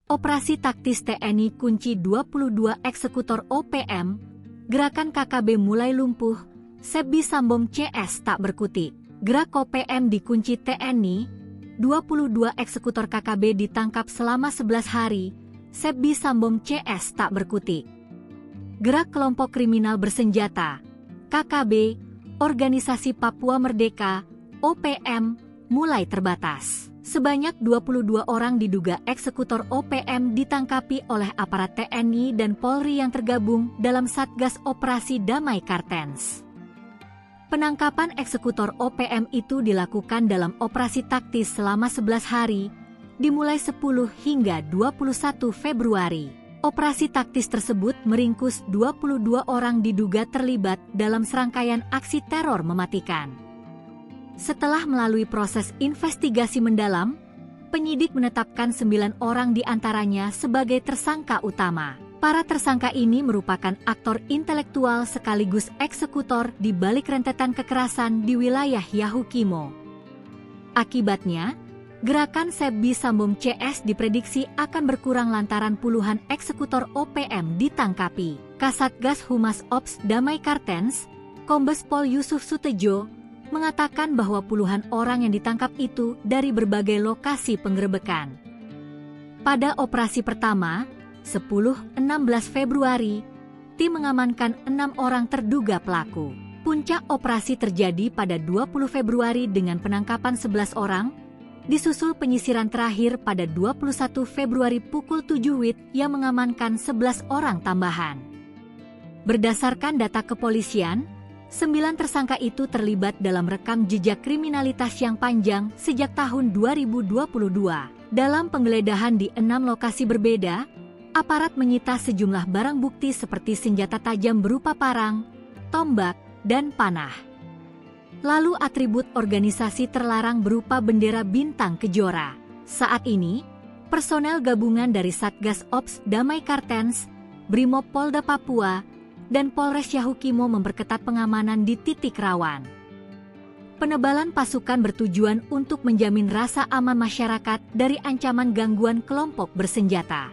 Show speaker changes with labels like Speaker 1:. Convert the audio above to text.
Speaker 1: Operasi taktis TNI kunci 22 eksekutor OPM, gerakan KKB mulai lumpuh, Sebbi Sambom CS tak berkutik. Gerak OPM dikunci TNI, 22 eksekutor KKB ditangkap selama 11 hari, Sebbi Sambom CS tak berkutik. Gerak kelompok kriminal bersenjata, KKB, Organisasi Papua Merdeka, OPM, mulai terbatas. Sebanyak 22 orang diduga eksekutor OPM ditangkapi oleh aparat TNI dan Polri yang tergabung dalam Satgas Operasi Damai Kartens. Penangkapan eksekutor OPM itu dilakukan dalam operasi taktis selama 11 hari, dimulai 10 hingga 21 Februari. Operasi taktis tersebut meringkus 22 orang diduga terlibat dalam serangkaian aksi teror mematikan. Setelah melalui proses investigasi mendalam, penyidik menetapkan 9 orang diantaranya sebagai tersangka utama. Para tersangka ini merupakan aktor intelektual sekaligus eksekutor di balik rentetan kekerasan di wilayah Yahukimo. Akibatnya, gerakan Sebbi Sambom CS diprediksi akan berkurang lantaran puluhan eksekutor OPM ditangkapi. Kasatgas Humas Ops Damai Kartens, Kombes Pol Yusuf Sutejo, mengatakan bahwa puluhan orang yang ditangkap itu dari berbagai lokasi penggerebekan. Pada operasi pertama, 10-16 Februari, tim mengamankan 6 orang terduga pelaku. Puncak operasi terjadi pada 20 Februari dengan penangkapan 11 orang, disusul penyisiran terakhir pada 21 Februari pukul 7 WIB yang mengamankan 11 orang tambahan. Berdasarkan data kepolisian, 9 tersangka itu terlibat dalam rekam jejak kriminalitas yang panjang sejak tahun 2022. Dalam penggeledahan di 6 lokasi berbeda, aparat menyita sejumlah barang bukti seperti senjata tajam berupa parang, tombak, dan panah. Lalu atribut organisasi terlarang berupa bendera bintang kejora. Saat ini, personel gabungan dari Satgas Ops Damai Kartens, Brimob Polda Papua, dan Polres Yahukimo memperketat pengamanan di titik rawan. Penebalan pasukan bertujuan untuk menjamin rasa aman masyarakat dari ancaman gangguan kelompok bersenjata.